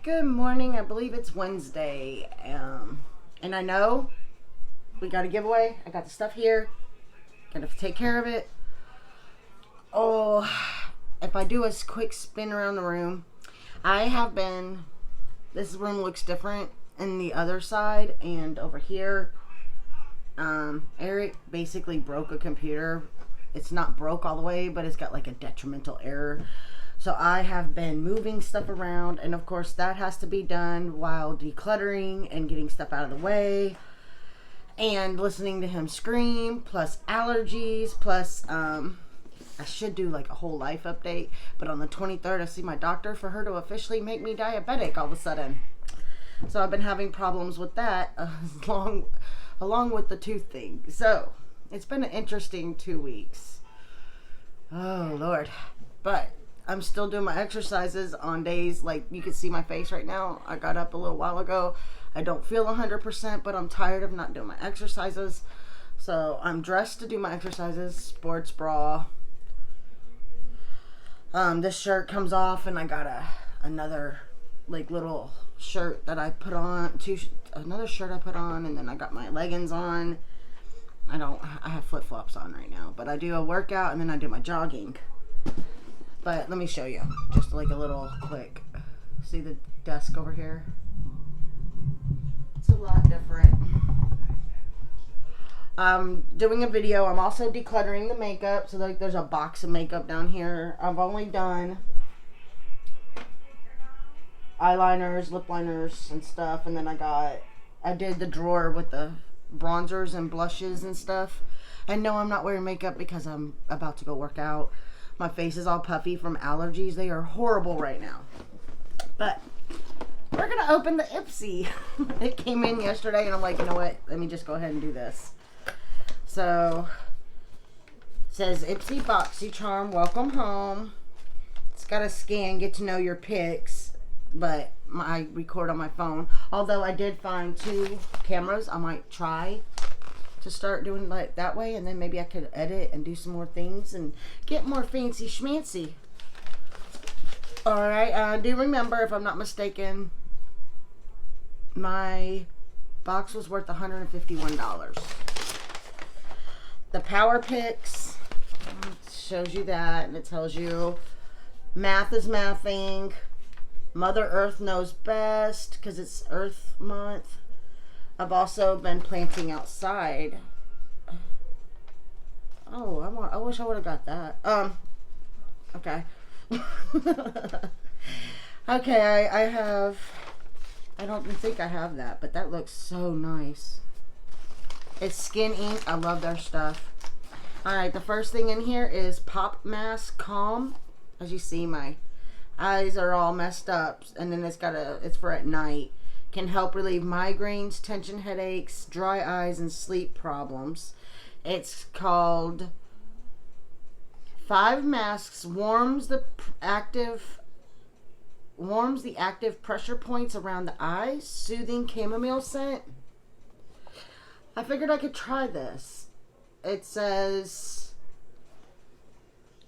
Good morning. I believe it's Wednesday. And I know we got a giveaway. I got the stuff here. Gotta take care of it. Oh, if I do a quick spin around the room, this room looks different in the other side and over here. Eric basically broke a computer. It's not broke all the way, but it's got like a detrimental error. So I have been moving stuff around, and of course that has to be done while decluttering and getting stuff out of the way and listening to him scream, plus allergies, plus I should do like a whole life update, but on the 23rd I see my doctor for her to officially make me diabetic all of a sudden. So I've been having problems with that along with the tooth thing. So it's been an interesting 2 weeks. Oh Lord. But I'm still doing my exercises on days like you can see my face right now. I got up a little while ago. I don't feel 100%, but I'm tired of not doing my exercises. So I'm dressed to do my exercises, sports bra. This shirt comes off, and I got another like little shirt that I put on. Another shirt I put on, and then I got my leggings on. I have flip flops on right now, but I do a workout and then I do my jogging. But let me show you, just like a little quick. See the desk over here? It's a lot different. I'm doing a video. I'm also decluttering the makeup. So like there's a box of makeup down here. I've only done eyeliners, lip liners, and stuff. And then I did the drawer with the bronzers and blushes and stuff. And no, I'm not wearing makeup because I'm about to go work out. My face is all puffy from allergies. They are horrible right now. But we're going to open the Ipsy. It came in yesterday and I'm like, you know what? Let me just go ahead and do this. So, it says April Boxycharm, welcome home. It's got a scan, get to know your pics. But I record on my phone. Although I did find 2 cameras. I might try to start doing like that way, and then maybe I could edit and do some more things and get more fancy schmancy. Alright, I do remember, if I'm not mistaken, my box was worth $151. The Power Picks shows you that, and it tells you math is mathing. Mother Earth knows best because it's Earth Month. I've also been planting outside. Oh, I wish I would have got that. Okay. Okay, I don't think I have that, but that looks so nice. It's Skin Ink. I love their stuff. Alright, the first thing in here is Pop Mask Calm. As you see, my eyes are all messed up, and then it's for at night. Can help relieve migraines, tension headaches, dry eyes, and sleep problems. It's called 5 Masks warms the active pressure points around the eyes, soothing chamomile scent. I figured I could try this. It says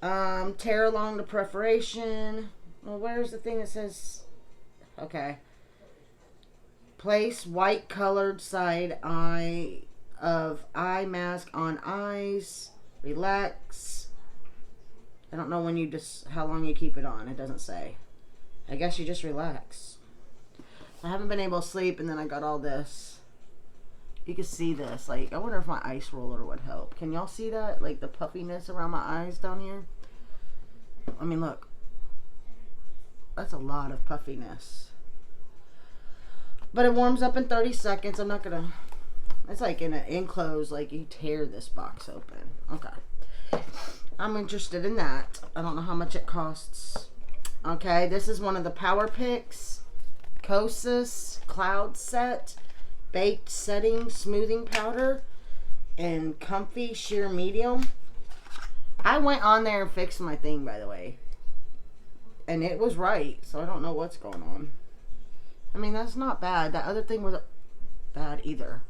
tear along the perforation. Well, where's the thing that says okay. Place white colored side eye of eye mask on eyes. Relax. I don't know how long you keep it on. It doesn't say. I guess you just relax. I haven't been able to sleep, and then I got all this. You can see this. Like, I wonder if my ice roller would help. Can y'all see that? Like the puffiness around my eyes down here. I mean, look. That's a lot of puffiness. But it warms up in 30 seconds. I'm not going to... It's like in an enclosed, like you tear this box open. Okay. I'm interested in that. I don't know how much it costs. Okay, this is one of the Power Picks. Kosas Cloud Set. Baked Setting Smoothing Powder. And Comfy Sheer Medium. I went on there and fixed my thing, by the way. And it was right. So I don't know what's going on. I mean, that's not bad. That other thing wasn't bad either.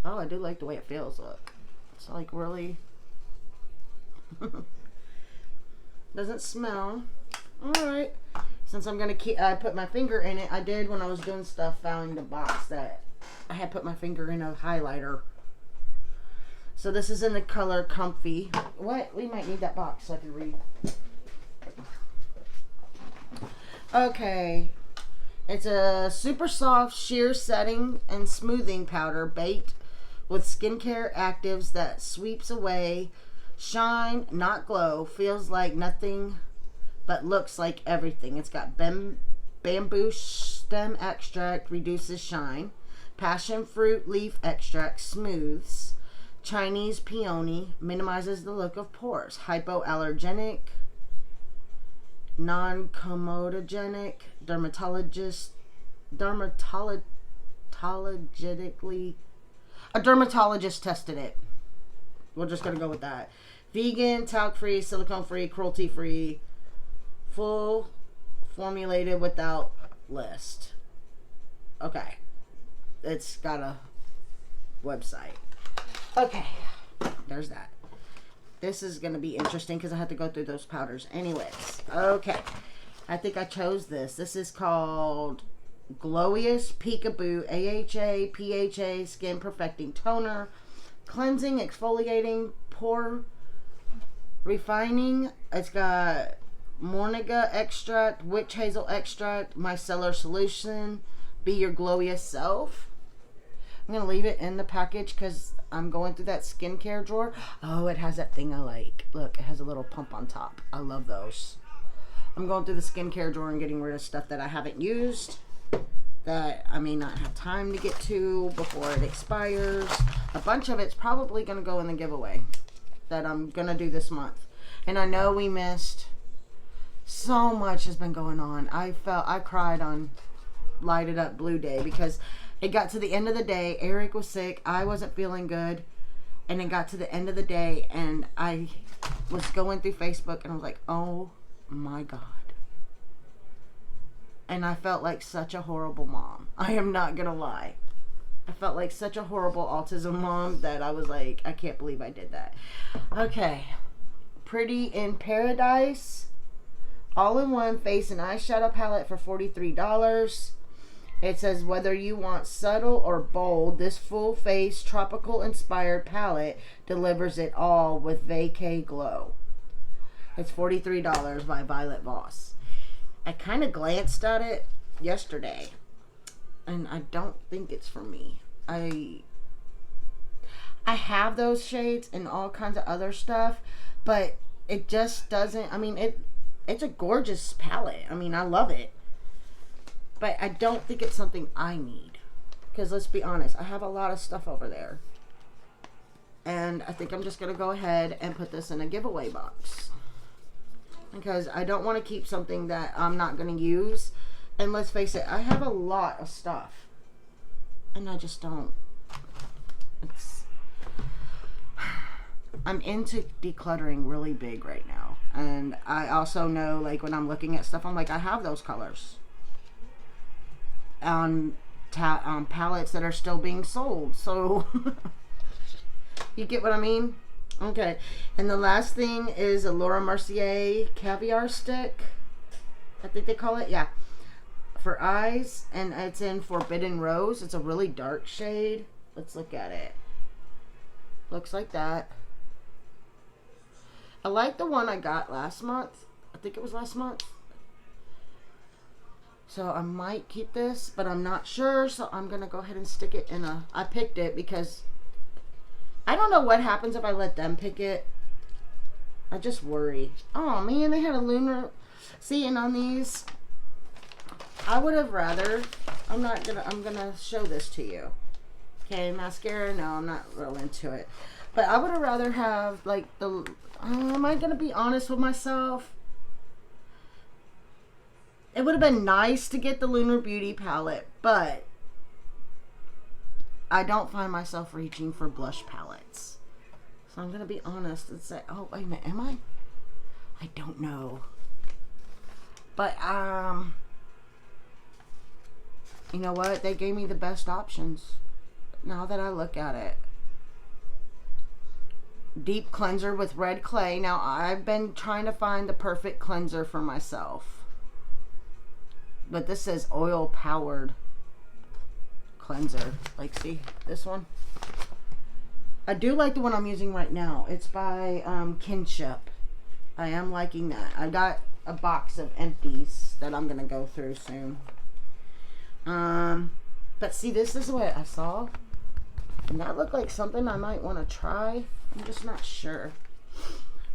Oh, I do like the way it feels. Look. It's like really... Doesn't smell. Alright. Since I'm going to I put my finger in it, I did when I was doing stuff, found the box that I had put my finger in a highlighter. So this is in the color Comfy. What? We might need that box so I can read. Okay. It's a super soft sheer setting and smoothing powder baked with skincare actives that sweeps away shine, not glow. Feels like nothing but looks like everything. It's got bamboo stem extract, reduces shine. Passion fruit leaf extract, smooths. Chinese peony, minimizes the look of pores. Hypoallergenic, non-comedogenic, dermatologically. A dermatologist tested it. We're just going to go with that. Vegan, talc-free, silicone-free, cruelty-free, full formulated without list. Okay. It's got a website. Okay. There's that. This is going to be interesting because I have to go through those powders. Anyways. Okay. I think I chose this. This is called Glowiest Peekaboo AHA PHA Skin Perfecting Toner. Cleansing, exfoliating, pore refining. It's got Morniga extract, witch hazel extract, micellar solution. Be your glowiest self. I'm going to leave it in the package because I'm going through that skincare drawer. Oh, it has that thing I like. Look, it has a little pump on top. I love those. I'm going through the skincare drawer and getting rid of stuff that I haven't used, that I may not have time to get to before it expires. A bunch of it's probably going to go in the giveaway that I'm going to do this month. And I know we missed. So much has been going on. I cried on Light It Up Blue Day because it got to the end of the day. Eric was sick. I wasn't feeling good. And it got to the end of the day and I was going through Facebook and I was like, oh my God. And I felt like such a horrible mom. I am not going to lie. I felt like such a horrible autism mom that I was like, I can't believe I did that. Okay. Pretty in Paradise. All-in-one face and eyeshadow palette for $43. It says whether you want subtle or bold, this full face tropical inspired palette delivers it all with vacay glow. It's $43 by Violet Voss. I kind of glanced at it yesterday and I don't think it's for me. I have those shades and all kinds of other stuff, but it just doesn't, I mean, it's a gorgeous palette. I mean, I love it. But I don't think it's something I need. Because let's be honest, I have a lot of stuff over there. And I think I'm just going to go ahead and put this in a giveaway box. Because I don't want to keep something that I'm not going to use. And let's face it, I have a lot of stuff. And I just don't. I'm into decluttering really big right now. And I also know, like, when I'm looking at stuff, I'm like, I have those colors on palettes that are still being sold. So, you get what I mean? Okay. And the last thing is a Laura Mercier Caviar Stick. I think they call it. Yeah. For eyes. And it's in Forbidden Rose. It's a really dark shade. Let's look at it. Looks like that. I like the one I got last month. I think it was last month. So I might keep this, but I'm not sure. So I'm going to go ahead and stick it in a... I picked it because I don't know what happens if I let them pick it. I just worry. Oh man, they had a lunar... See, and on these, I would have rather... I'm going to show this to you. Okay, mascara. No, I'm not real into it. But I would have rather have like the... am I going to be honest with myself? It would have been nice to get the Lunar Beauty palette, but I don't find myself reaching for blush palettes. So I'm going to be honest and say, oh, wait a minute, am I? I don't know. But, you know what? They gave me the best options now that I look at it. deep cleanser with red clay. Now, I've been trying to find the perfect cleanser for myself. But this says oil powered cleanser. Like, see this one? I do like the one I'm using right now. It's by Kinship. I am liking that. I got a box of empties that I'm going to go through soon. But see, this is what I saw. And that looked like something I might want to try. I'm just not sure.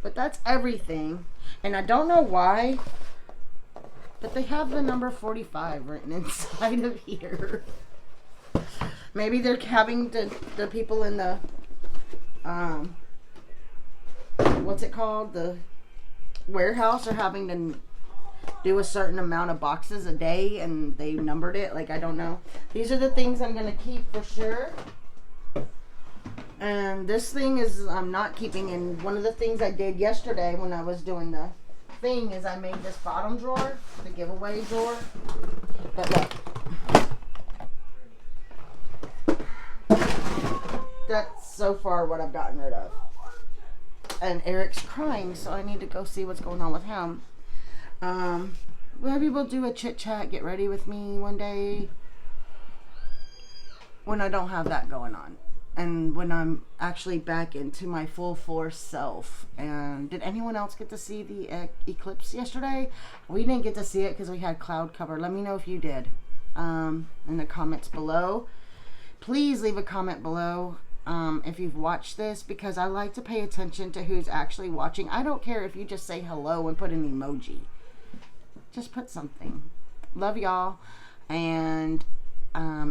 But that's everything. And I don't know why, but they have the number 45 written inside of here. Maybe they're having the people in the, what's it called? The warehouse are having to do a certain amount of boxes a day, and they numbered it. Like, I don't know. These are the things I'm going to keep for sure. And this thing is, I'm not keeping. And one of the things I did yesterday when I was doing the thing is I made this bottom drawer, the giveaway drawer. But look, that's so far what I've gotten rid of. And Eric's crying, so I need to go see what's going on with him. Maybe we'll do a chit chat, get ready with me one day when I don't have that going on. And when I'm actually back into my full force self. And did anyone else get to see the eclipse yesterday? We didn't get to see it because we had cloud cover. Let me know if you did in the comments below. Please leave a comment below if you've watched this, because I like to pay attention to who's actually watching. I don't care if you just say hello and put an emoji. Just put something. Love y'all. And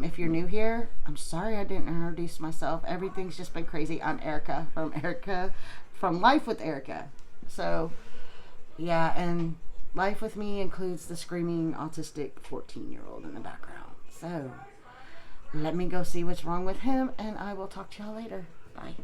if you're new here, I'm sorry I didn't introduce myself. Everything's just been crazy. I'm Erica from Life with Erica. So, yeah, and Life with me includes the screaming autistic 14-year-old in the background. So, let me go see what's wrong with him, and I will talk to y'all later. Bye.